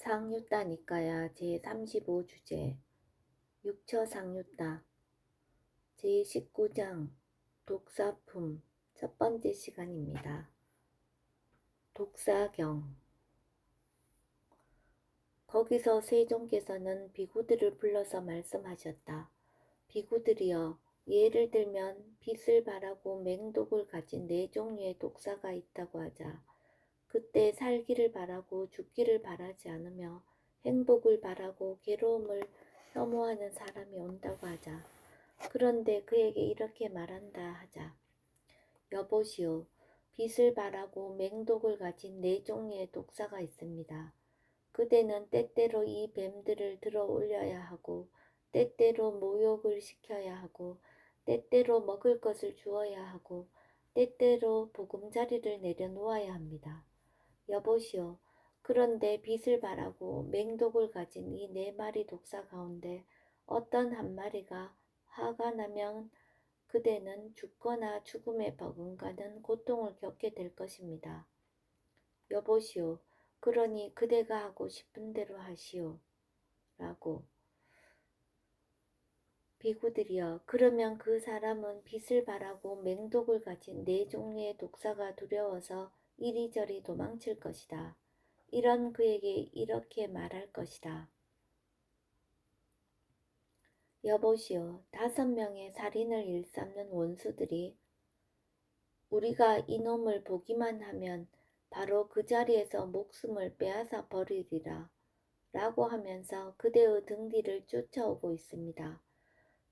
상유따니까야 제35주제 육처상유따 제19장 독사품 첫 번째 시간입니다. 독사경. 거기서 세종께서는 비구들을 불러서 말씀하셨다. 비구들이여, 예를 들면 빛을 바라고 맹독을 가진 네 종류의 독사가 있다고 하자. 그때 살기를 바라고 죽기를 바라지 않으며 행복을 바라고 괴로움을 혐오하는 사람이 온다고 하자. 그런데 그에게 이렇게 말한다 하자. 여보시오, 빛을 바라고 맹독을 가진 네 종류의 독사가 있습니다. 그대는 때때로 이 뱀들을 들어 올려야 하고, 때때로 모욕을 시켜야 하고, 때때로 먹을 것을 주어야 하고, 때때로 보금자리를 내려놓아야 합니다. 여보시오, 그런데 빛을 바라고 맹독을 가진 이 네 마리 독사 가운데 어떤 한 마리가 화가 나면 그대는 죽거나 죽음에 버금가는 고통을 겪게 될 것입니다. 여보시오, 그러니 그대가 하고 싶은 대로 하시오. 라고. 비구들이여, 그러면 그 사람은 빛을 바라고 맹독을 가진 네 종류의 독사가 두려워서 이리저리 도망칠 것이다. 이런 그에게 이렇게 말할 것이다. 여보시오, 5명의 살인을 일삼는 원수들이 우리가 이놈을 보기만 하면 바로 그 자리에서 목숨을 빼앗아 버리리라 라고 하면서 그대의 등 뒤를 쫓아오고 있습니다.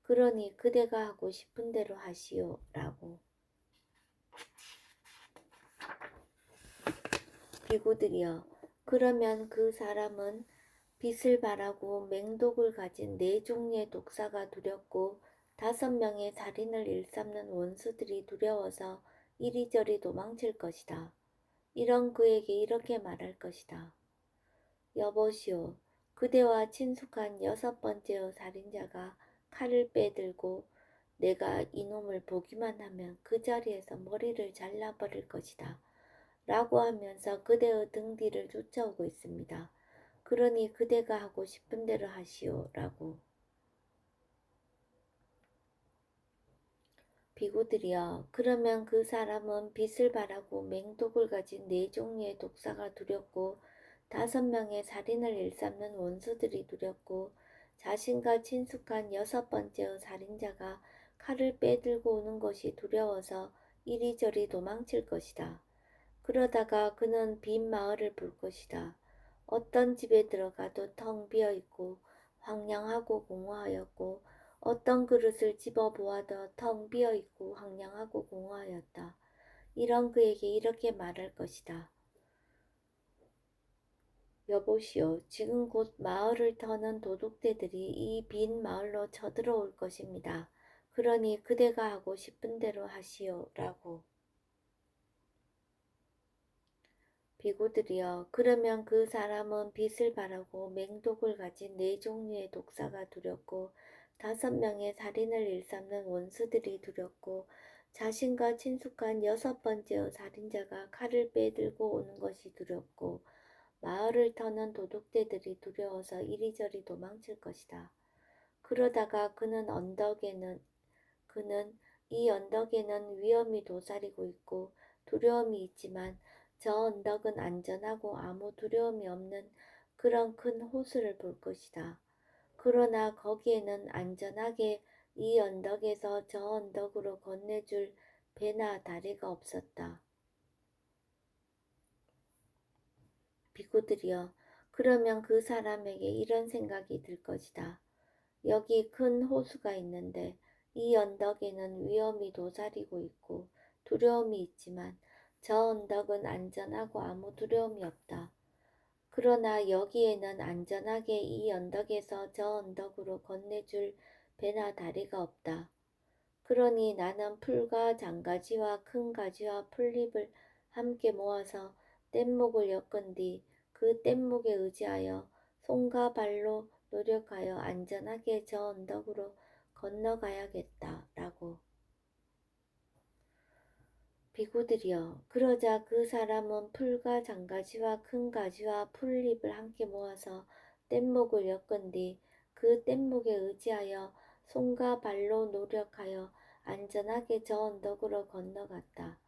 그러니 그대가 하고 싶은 대로 하시오 라고. 비구들이여, 그러면 그 사람은 빛을 바라고 맹독을 가진 네 종류의 독사가 두렵고 5명의 살인을 일삼는 원수들이 두려워서 이리저리 도망칠 것이다. 이런 그에게 이렇게 말할 것이다. 여보시오, 그대와 친숙한 6번째의 살인자가 칼을 빼들고 내가 이놈을 보기만 하면 그 자리에서 머리를 잘라버릴 것이다. 라고 하면서 그대의 등 뒤를 쫓아오고 있습니다. 그러니 그대가 하고 싶은 대로 하시오. 라고. 비구들이여, 그러면 그 사람은 빛을 바라고 맹독을 가진 네 종류의 독사가 두렵고 5명의 살인을 일삼는 원수들이 두렵고 자신과 친숙한 6번째의 살인자가 칼을 빼들고 오는 것이 두려워서 이리저리 도망칠 것이다. 그러다가 그는 빈 마을을 볼 것이다. 어떤 집에 들어가도 텅 비어있고 황량하고 공허하였고 어떤 그릇을 집어보아도 텅 비어있고 황량하고 공허하였다. 이런 그에게 이렇게 말할 것이다. 여보시오, 지금 곧 마을을 터는 도둑대들이 이 빈 마을로 쳐들어올 것입니다. 그러니 그대가 하고 싶은 대로 하시오. 라고. 비구들이여, 그러면 그 사람은 빛을 바라고 맹독을 가진 네 종류의 독사가 두렵고 5명의 살인을 일삼는 원수들이 두렵고 자신과 친숙한 6번째의 살인자가 칼을 빼들고 오는 것이 두렵고 마을을 터는 도둑대들이 두려워서 이리저리 도망칠 것이다. 그러다가 그는 이 언덕에는 위험이 도사리고 있고 두려움이 있지만 저 언덕은 안전하고 아무 두려움이 없는 그런 큰 호수를 볼 것이다. 그러나 거기에는 안전하게 이 언덕에서 저 언덕으로 건네줄 배나 다리가 없었다. 비구들이여, 그러면 그 사람에게 이런 생각이 들 것이다. 여기 큰 호수가 있는데 이 언덕에는 위험이 도사리고 있고 두려움이 있지만 저 언덕은 안전하고 아무 두려움이 없다. 그러나 여기에는 안전하게 이 언덕에서 저 언덕으로 건네줄 배나 다리가 없다. 그러니 나는 풀과 장가지와 큰 가지와 풀잎을 함께 모아서 뗏목을 엮은 뒤 그 뗏목에 의지하여 손과 발로 노력하여 안전하게 저 언덕으로 건너가야겠다. 라고. 비구들이여, 그러자 그 사람은 풀과 장가지와 큰 가지와 풀잎을 함께 모아서 뗏목을 엮은 뒤 그 뗏목에 의지하여 손과 발로 노력하여 안전하게 저 언덕으로 건너갔다.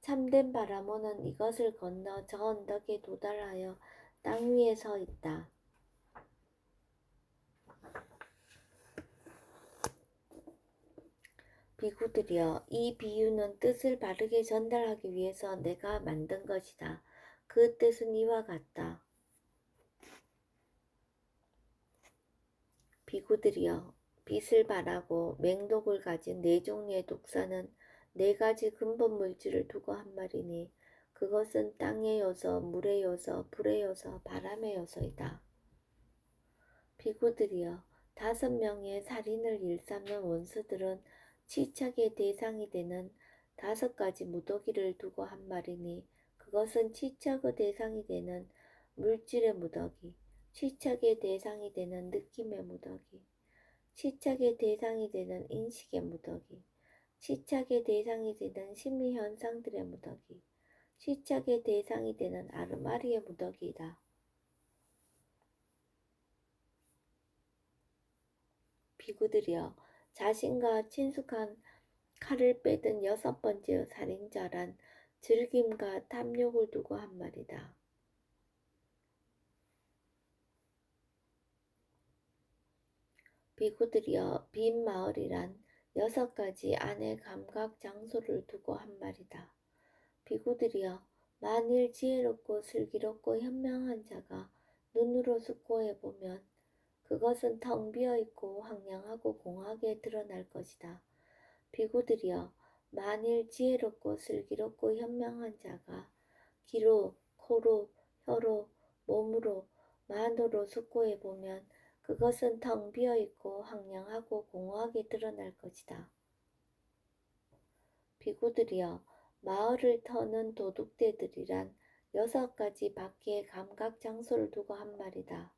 참된 바라모는 이것을 건너 저 언덕에 도달하여 땅 위에 서 있다. 비구들이여, 이 비유는 뜻을 바르게 전달하기 위해서 내가 만든 것이다. 그 뜻은 이와 같다. 비구들이여, 빛을 발하고 맹독을 가진 네 종류의 독사는 네 가지 근본 물질을 두고 한 말이니 그것은 땅의 요소, 물의 요소, 불의 요소, 바람의 요소이다. 비구들이여, 5명의 살인을 일삼는 원수들은 치척의 대상이 되는 5가지 무더기를 두고 한 말이니 그것은 치척의 대상이 되는 물질의 무더기, 치척의 대상이 되는 느낌의 무더기, 치척의 대상이 되는 인식의 무더기, 치척의 대상이 되는 심리 현상들의 무더기, 치척의 대상이 되는 아르마리의 무더기이다. 비구들이여, 자신과 친숙한 칼을 빼든 6번째 살인자란 즐김과 탐욕을 두고 한 말이다. 비구들이여, 빈 마을이란 6가지 안의 감각 장소를 두고 한 말이다. 비구들이여, 만일 지혜롭고 슬기롭고 현명한 자가 눈으로 숙고해 보면 그것은 텅 비어 있고 황량하고 공하게 드러날 것이다. 비구들이여, 만일 지혜롭고 슬기롭고 현명한 자가 귀로, 코로, 혀로, 몸으로, 만으로 숙고해 보면 그것은 텅 비어 있고 황량하고 공허하게 드러날 것이다. 비구들이여, 마을을 터는 도둑대들이란 6가지 밖의 감각 장소를 두고 한 말이다.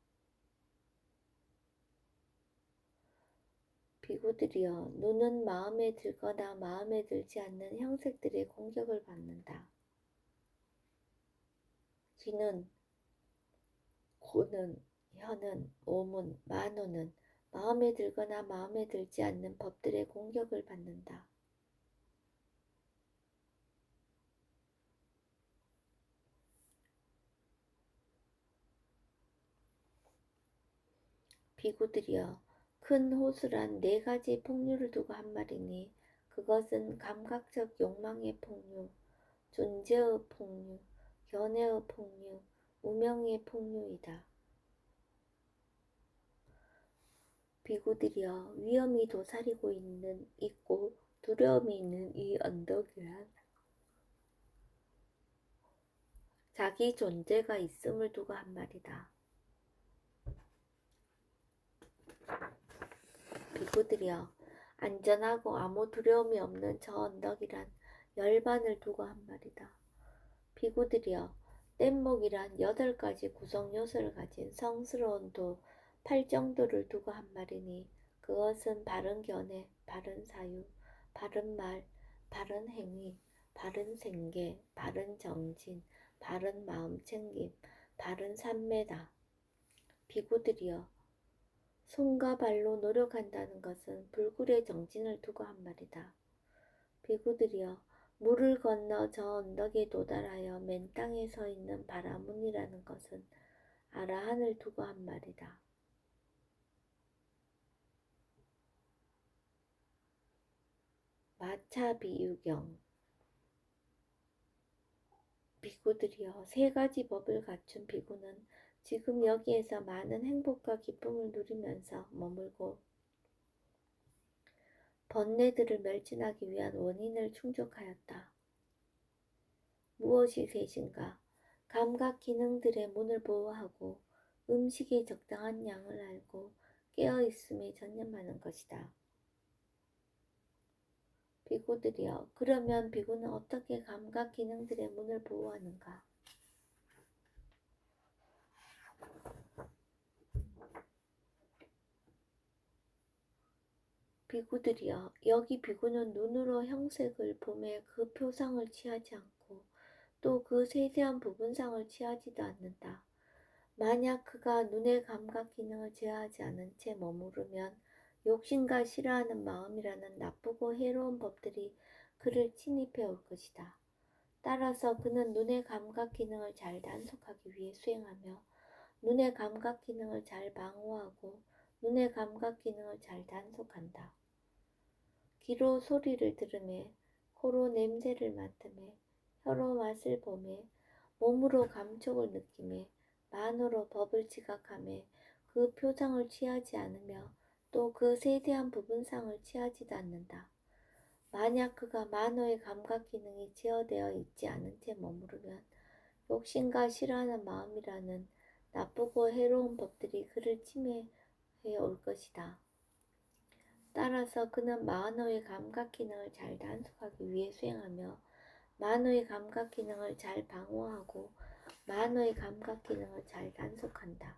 비구들이여, 눈은 마음에 들거나 마음에 들지 않는 형색들의 공격을 받는다. 귀는, 코는, 혀는, 몸은, 만호는 마음에 들거나 마음에 들지 않는 법들의 공격을 받는다. 비구들이여, 큰 호수란 4가지 폭류를 두고 한 말이니 그것은 감각적 욕망의 폭류, 존재의 폭류, 견해의 폭류, 우명의 폭류이다. 비구들이여, 위험이 도사리고 있고 두려움이 있는 이 언덕이란 자기 존재가 있음을 두고 한 말이다. 비구들이여, 안전하고 아무 두려움이 없는 저 언덕이란 열반을 두고 한 말이다. 비구들이여, 뗏목이란 8가지 구성 요소를 가진 성스러운 도, 팔정도를 두고 한 말이니 그것은 바른 견해, 바른 사유, 바른 말, 바른 행위, 바른 생계, 바른 정진, 바른 마음챙김, 바른 삶매다. 비구들이여, 손과 발로 노력한다는 것은 불굴의 정진을 두고 한 말이다. 비구들이여, 물을 건너 저 언덕에 도달하여 맨 땅에 서 있는 바라문이라는 것은 아라한을 두고 한 말이다. 마차 비유경. 비구들이여, 3가지 법을 갖춘 비구는 지금 여기에서 많은 행복과 기쁨을 누리면서 머물고 번뇌들을 멸진하기 위한 원인을 충족하였다. 무엇이 셋인가? 감각 기능들의 문을 보호하고 음식의 적당한 양을 알고 깨어있음에 전념하는 것이다. 비구들이여, 그러면 비구는 어떻게 감각 기능들의 문을 보호하는가? 비구들이여, 여기 비구는 눈으로 형색을 보매 그 표상을 취하지 않고 또 그 세세한 부분상을 취하지도 않는다. 만약 그가 눈의 감각 기능을 제어하지 않은 채 머무르면 욕심과 싫어하는 마음이라는 나쁘고 해로운 법들이 그를 침입해 올 것이다. 따라서 그는 눈의 감각 기능을 잘 단속하기 위해 수행하며 눈의 감각 기능을 잘 방어하고 눈의 감각 기능을 잘 단속한다. 귀로 소리를 들으며 코로 냄새를 맡으며 혀로 맛을 보며 몸으로 감촉을 느끼며 만으로 법을 지각하며 그 표상을 취하지 않으며 또 그 세세한 부분상을 취하지도 않는다. 만약 그가 만호의 감각 기능이 제어되어 있지 않은 채 머무르면 욕심과 싫어하는 마음이라는 나쁘고 해로운 법들이 그를 침해해 올 것이다. 따라서 그는 만호의 감각 기능을 잘 단속하기 위해 수행하며 만호의 감각 기능을 잘 방어하고 만호의 감각 기능을 잘 단속한다.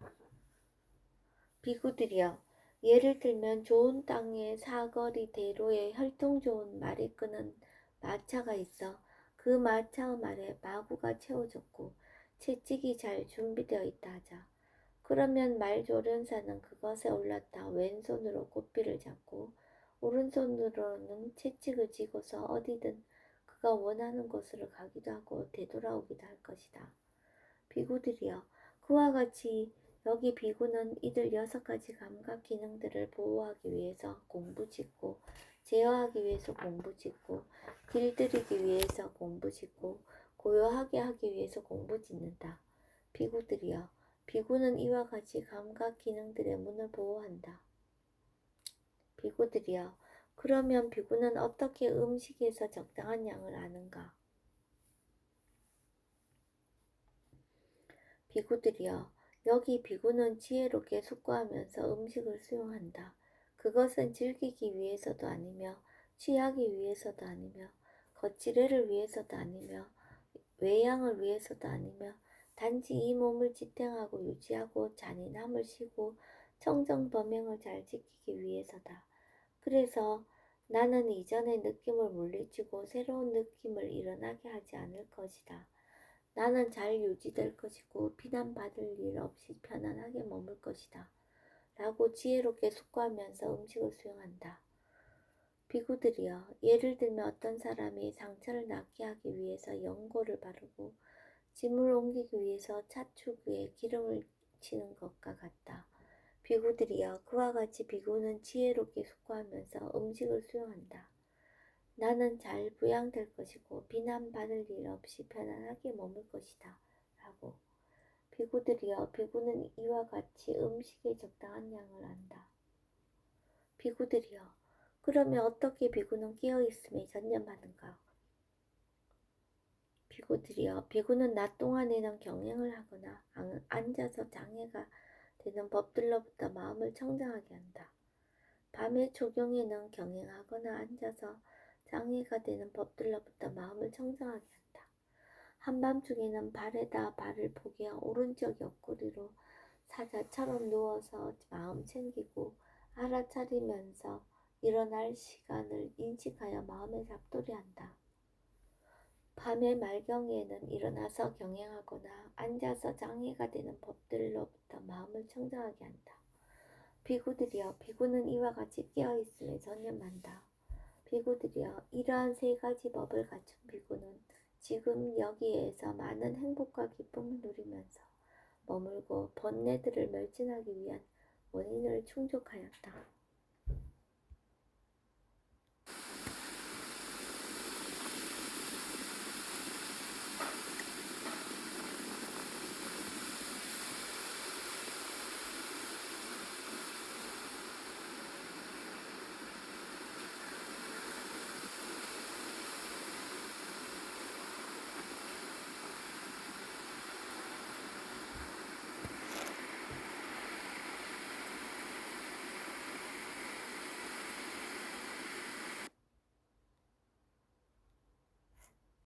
비구들이여, 예를 들면 좋은 땅에 사거리 대로에 혈통 좋은 말이 끄는 마차가 있어 그 마차의 말에 마구가 채워졌고 채찍이 잘 준비되어 있다 하자. 그러면 말조련사는 그것에 올랐다 왼손으로 고삐를 잡고 오른손으로는 채찍을 쥐고서 어디든 그가 원하는 곳으로 가기도 하고 되돌아오기도 할 것이다. 비구들이여, 그와 같이 여기 비구는 이들 6가지 감각 기능들을 보호하기 위해서 공부짓고 제어하기 위해서 공부짓고 길들이기 위해서 공부짓고 고요하게 하기 위해서 공부짓는다. 비구들이여, 비구는 이와 같이 감각 기능들의 문을 보호한다. 비구들이여, 그러면 비구는 어떻게 음식에서 적당한 양을 아는가? 비구들이여, 여기 비구는 지혜롭게 숙고하면서 음식을 수용한다. 그것은 즐기기 위해서도 아니며 취하기 위해서도 아니며 거칠애를 위해서도 아니며 외양을 위해서도 아니며 단지 이 몸을 지탱하고 유지하고 잔인함을 쉬고 청정범행을 잘 지키기 위해서다. 그래서 나는 이전의 느낌을 물리치고 새로운 느낌을 일어나게 하지 않을 것이다. 나는 잘 유지될 것이고 비난받을 일 없이 편안하게 머물 것이다. 라고 지혜롭게 숙고하면서 음식을 수용한다. 비구들이여, 예를 들면 어떤 사람이 상처를 낫게 하기 위해서 연고를 바르고 짐을 옮기기 위해서 찻추구에 기름을 치는 것과 같다. 비구들이여, 그와 같이 비구는 지혜롭게 숙고하면서 음식을 수용한다. 나는 잘 부양될 것이고 비난받을 일 없이 편안하게 머물 것이다. 라고. 비구들이여, 비구는 이와 같이 음식에 적당한 양을 안다. 비구들이여, 그러면 어떻게 비구는 깨어있음에 전념하는가? 비구들이여, 비구는 낮 동안에는 경행을 하거나 앉아서 장애가 되는 법들로부터 마음을 청정하게 한다. 밤의 초경에는 경행하거나 앉아서 장애가 되는 법들로부터 마음을 청정하게 한다. 한밤중에는 발에다 발을 포개 오른쪽 옆구리로 사자처럼 누워서 마음 챙기고 알아차리면서 일어날 시간을 인식하여 마음에 잡돌이한다. 밤의 말경에는 일어나서 경행하거나 앉아서 장애가 되는 법들로부터 마음을 청정하게 한다. 비구들이여, 비구는 이와 같이 깨어있음에 전념한다. 비구들이여, 이러한 3가지 법을 갖춘 비구는 지금 여기에서 많은 행복과 기쁨을 누리면서 머물고 번뇌들을 멸진하기 위한 원인을 충족하였다.